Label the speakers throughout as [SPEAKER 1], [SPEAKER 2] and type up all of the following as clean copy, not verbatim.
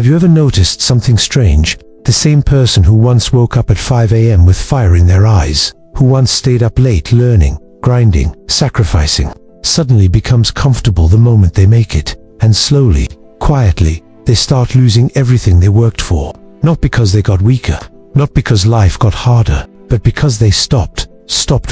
[SPEAKER 1] Have you ever noticed something strange? The same person who once woke up at 5 a.m. with fire in their eyes, who once stayed up late learning, grinding, sacrificing, suddenly becomes comfortable the moment they make it, and slowly, quietly, they start losing everything they worked for. Not because they got weaker, not because life got harder, but because they stopped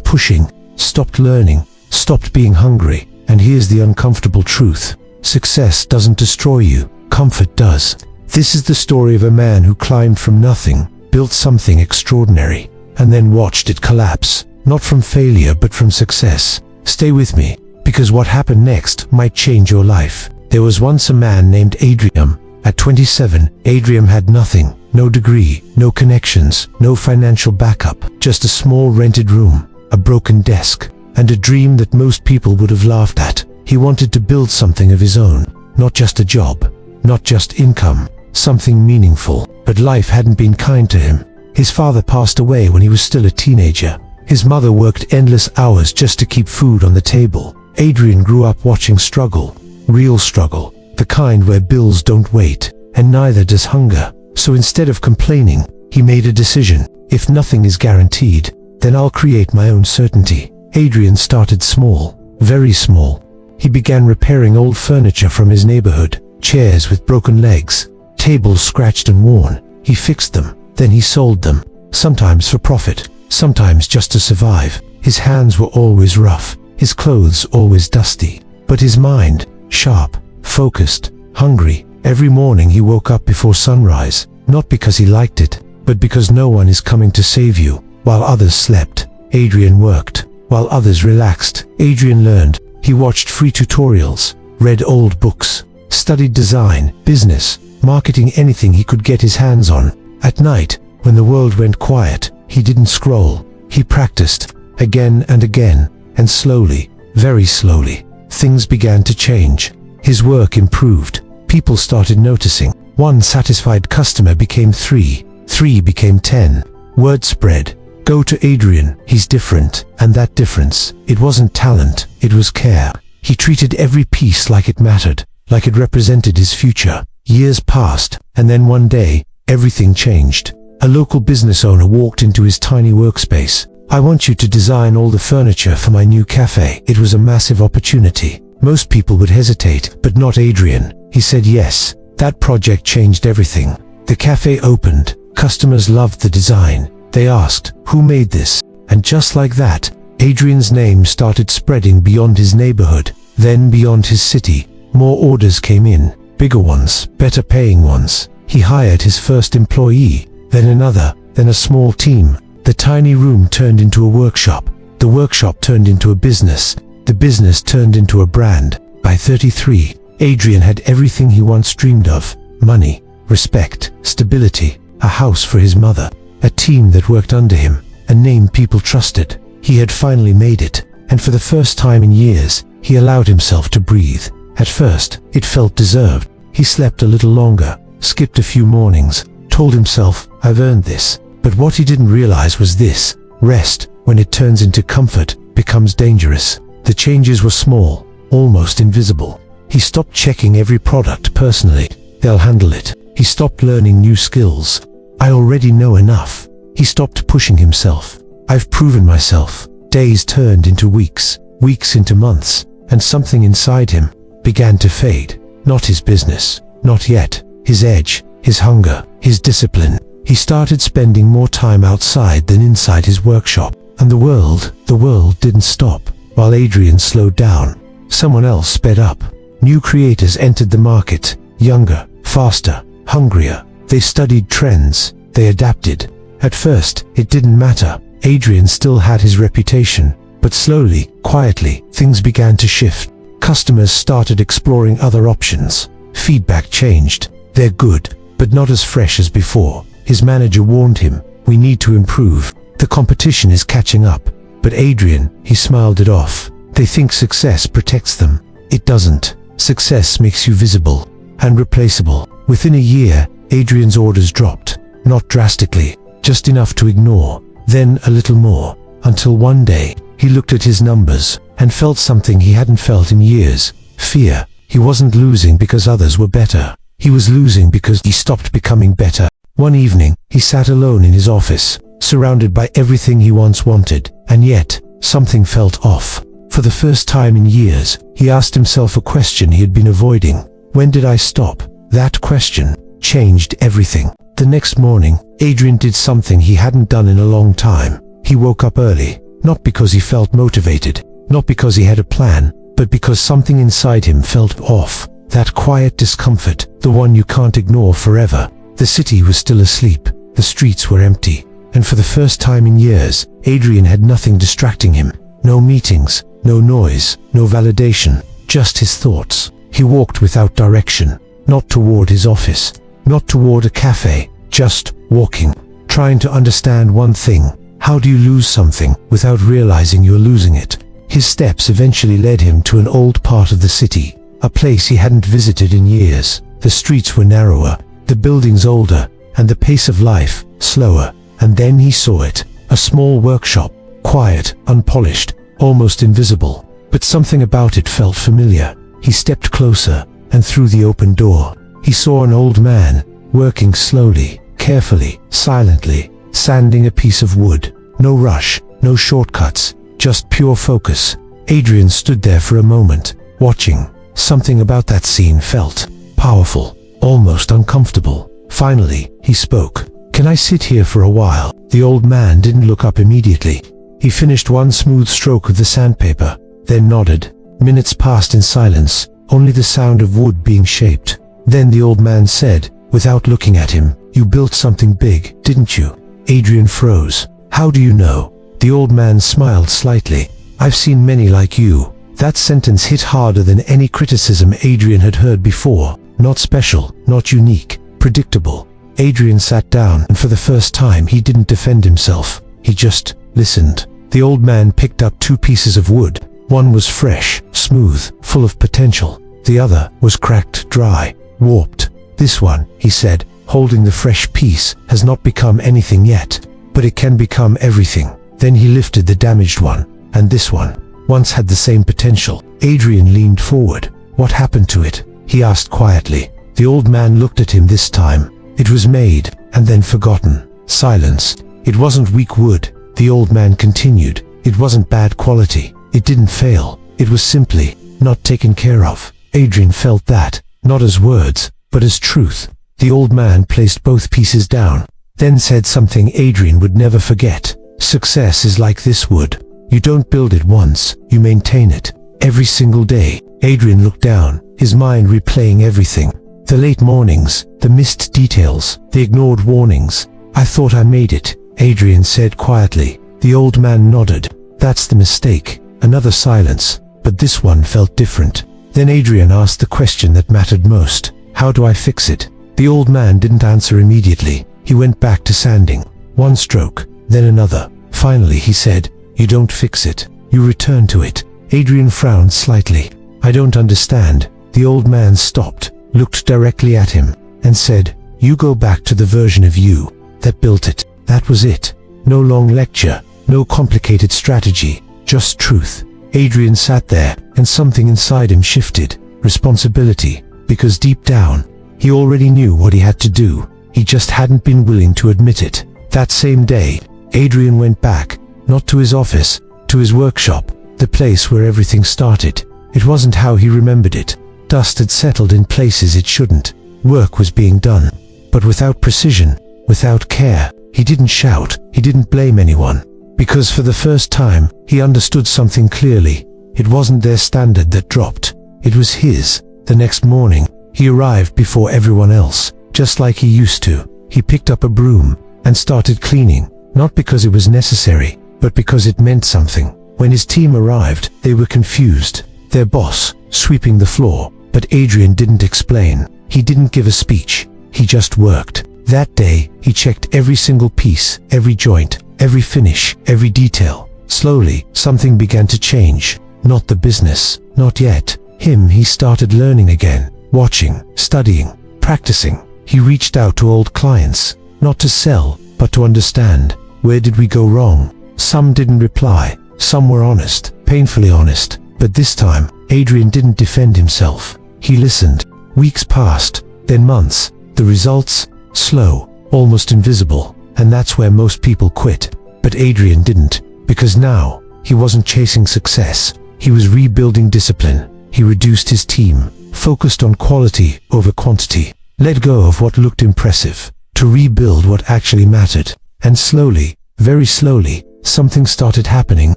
[SPEAKER 1] pushing, stopped learning, stopped being hungry. And here's the uncomfortable truth. Success doesn't destroy you, comfort does. This is the story of a man who climbed from nothing, built something extraordinary, and then watched it collapse, not from failure but from success. Stay with me, because what happened next might change your life. There was once a man named Adrian. At 27, Adrian had nothing, no degree, no connections, no financial backup, just a small rented room, a broken desk, and a dream that most people would have laughed at. He wanted to build something of his own, not just a job, not just income, something meaningful. But life hadn't been kind to him. His father passed away when he was still a teenager. His mother worked endless hours just to keep food on the table. Adrian grew up watching struggle, real struggle, the kind where bills don't wait, and neither does hunger. So instead of complaining, he made a decision. If nothing is guaranteed, then I'll create my own certainty. Adrian started small, very small. He began repairing old furniture from his neighborhood, chairs with broken legs, tables scratched and worn. He fixed them, then he sold them, sometimes for profit, sometimes just to survive. His hands were always rough, his clothes always dusty, but his mind, sharp, focused, hungry. Every morning he woke up before sunrise, not because he liked it, but because no one is coming to save you. While others slept, Adrian worked. While others relaxed, Adrian learned. He watched free tutorials, read old books, studied design, business, marketing, anything he could get his hands on. At night, when the world went quiet, he didn't scroll. He practiced, again and again, and slowly, very slowly, things began to change. His work improved. People started noticing. One satisfied customer became 3, 3 became 10. Word spread. Go to Adrian, he's different. And that difference, it wasn't talent, it was care. He treated every piece like it mattered, like it represented his future. Years passed, and then one day, everything changed. A local business owner walked into his tiny workspace. I want you to design all the furniture for my new cafe. It was a massive opportunity. Most people would hesitate, but not Adrian. He said yes. That project changed everything. The cafe opened. Customers loved the design. They asked, who made this? And just like that, Adrian's name started spreading beyond his neighborhood, then beyond his city. More orders came in, bigger ones, better paying ones. He hired his first employee, then another, then a small team. The tiny room turned into a workshop. The workshop turned into a business. The business turned into a brand. By 33, Adrian had everything he once dreamed of: money, respect, stability, a house for his mother, a team that worked under him, a name people trusted. He had finally made it, and for the first time in years, he allowed himself to breathe. At first, it felt deserved. He slept a little longer, skipped a few mornings, told himself, I've earned this. But what he didn't realize was this: rest, when it turns into comfort, becomes dangerous. The changes were small, almost invisible. He stopped checking every product personally. They'll handle it. He stopped learning new skills. I already know enough. He stopped pushing himself. I've proven myself. Days turned into weeks, weeks into months, and something inside him began to fade. Not his business, not yet. His edge, his hunger, his discipline. He started spending more time outside than inside his workshop. And the world didn't stop. While Adrian slowed down, someone else sped up. New creators entered the market, younger, faster, hungrier. They studied trends, they adapted. At first, it didn't matter. Adrian still had his reputation, but slowly, quietly, things began to shift. Customers started exploring other options. Feedback changed. They're good, but not as fresh as before. His manager warned him, we need to improve. The competition is catching up. But Adrian, he smiled it off. They think success protects them. It doesn't. Success makes you visible and replaceable. Within a year, Adrian's orders dropped. Not drastically, just enough to ignore. Then a little more, until one day, he looked at his numbers and felt something he hadn't felt in years. Fear. He wasn't losing because others were better. He was losing because he stopped becoming better. One evening, he sat alone in his office, surrounded by everything he once wanted, and yet, something felt off. For the first time in years, he asked himself a question he had been avoiding. When did I stop? That question changed everything. The next morning, Adrian did something he hadn't done in a long time. He woke up early, not because he felt motivated, not because he had a plan, but because something inside him felt off. That quiet discomfort, the one you can't ignore forever. The city was still asleep, the streets were empty, and for the first time in years, Adrian had nothing distracting him. No meetings, no noise, no validation, just his thoughts. He walked without direction, not toward his office, not toward a cafe, just walking, trying to understand one thing. How do you lose something without realizing you're losing it? His steps eventually led him to an old part of the city, a place he hadn't visited in years. The streets were narrower, the buildings older, and the pace of life slower. And then he saw it, a small workshop, quiet, unpolished, almost invisible. But something about it felt familiar. He stepped closer, and through the open door, he saw an old man, working slowly, carefully, silently, sanding a piece of wood. No rush, no shortcuts, just pure focus. Adrian stood there for a moment, watching. Something about that scene felt powerful, almost uncomfortable. Finally, he spoke. "Can I sit here for a while?" The old man didn't look up immediately. He finished one smooth stroke of the sandpaper, then nodded. Minutes passed in silence, only the sound of wood being shaped. Then the old man said, without looking at him, "You built something big, didn't you?" Adrian froze. "How do you know?" The old man smiled slightly. "I've seen many like you." That sentence hit harder than any criticism Adrian had heard before. Not special, not unique, predictable. Adrian sat down, and for the first time he didn't defend himself. He just listened. The old man picked up two pieces of wood. One was fresh, smooth, full of potential. The other was cracked, dry, warped. "This one," he said, holding the fresh piece, "has not become anything yet, but it can become everything." Then he lifted the damaged one. "And this one once had the same potential." Adrian leaned forward. "What happened to it?" he asked quietly. The old man looked at him this time. "It was made, and then forgotten." Silence. "It wasn't weak wood," the old man continued. "It wasn't bad quality. It didn't fail. It was simply not taken care of." Adrian felt that, not as words, but as truth. The old man placed both pieces down, then said something Adrian would never forget. "Success is like this wood. You don't build it once, you maintain it. Every single day." Adrian looked down, his mind replaying everything. The late mornings, the missed details, the ignored warnings. "I thought I made it," Adrian said quietly. The old man nodded. "That's the mistake." Another silence, but this one felt different. Then Adrian asked the question that mattered most. "How do I fix it?" The old man didn't answer immediately. He went back to sanding. One stroke, then another. Finally he said, "You don't fix it. You return to it." Adrian frowned slightly. "I don't understand." The old man stopped, looked directly at him, and said, "You go back to the version of you that built it." That was it. No long lecture, no complicated strategy, just truth. Adrian sat there, and something inside him shifted. Responsibility. Because deep down, he already knew what he had to do. He just hadn't been willing to admit it. That same day, Adrian went back, not to his office, to his workshop, the place where everything started. It wasn't how he remembered it. Dust had settled in places it shouldn't. Work was being done, but without precision, without care. He didn't shout, he didn't blame anyone. Because for the first time, he understood something clearly. It wasn't their standard that dropped. It was his. The next morning, he arrived before everyone else, just like he used to. He picked up a broom and started cleaning, not because it was necessary, but because it meant something. When his team arrived, they were confused. Their boss, sweeping the floor, but Adrian didn't explain. He didn't give a speech. He just worked. That day, he checked every single piece, every joint, every finish, every detail. Slowly, something began to change. Not the business, not yet. Him. He started learning again, watching, studying, practicing. He reached out to old clients, not to sell, but to understand. Where did we go wrong? Some didn't reply. Some were honest, painfully honest. But this time, Adrian didn't defend himself. He listened. Weeks passed, then months, the results, slow, almost invisible, and that's where most people quit. But Adrian didn't, because now, he wasn't chasing success, he was rebuilding discipline. He reduced his team, focused on quality over quantity, let go of what looked impressive, to rebuild what actually mattered. And slowly, very slowly, something started happening.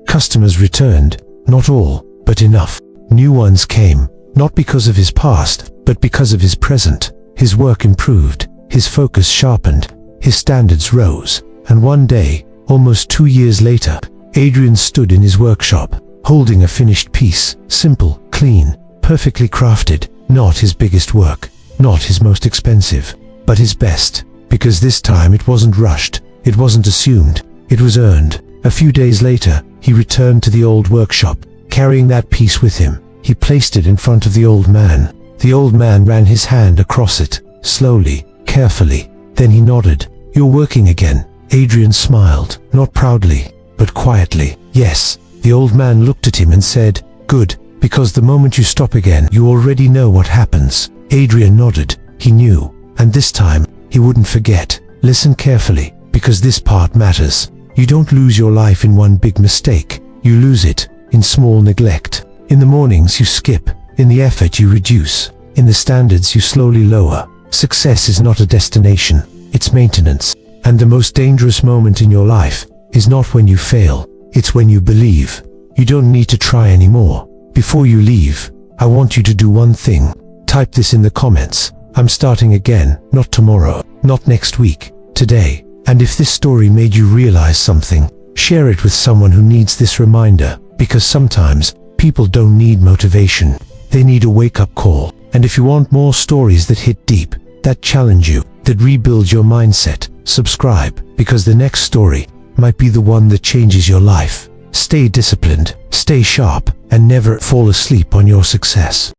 [SPEAKER 1] Customers returned, not all, but enough. New ones came, not because of his past, but because of his present. His work improved, his focus sharpened, his standards rose, and one day, almost 2 years later, Adrian stood in his workshop, holding a finished piece, simple, clean, perfectly crafted, not his biggest work, not his most expensive, but his best, because this time it wasn't rushed, it wasn't assumed, it was earned. A few days later, he returned to the old workshop, carrying that piece with him. He placed it in front of the old man. The old man ran his hand across it, slowly, carefully. Then he nodded. "You're working again." Adrian smiled, not proudly, but quietly. "Yes." The old man looked at him and said, "Good, because the moment you stop again, you already know what happens." Adrian nodded. He knew, and this time, he wouldn't forget. Listen carefully, because this part matters. You don't lose your life in one big mistake. You lose it in small neglect. In the mornings you skip, in the effort you reduce, in the standards you slowly lower. Success is not a destination, it's maintenance. And the most dangerous moment in your life is not when you fail, it's when you believe. You don't need to try anymore. Before you leave, I want you to do one thing. Type this in the comments. I'm starting again, not tomorrow, not next week, today. And if this story made you realize something, share it with someone who needs this reminder, because sometimes people don't need motivation. They need a wake-up call. And if you want more stories that hit deep, that challenge you, that rebuild your mindset, subscribe, because the next story might be the one that changes your life. Stay disciplined, stay sharp, and never fall asleep on your success.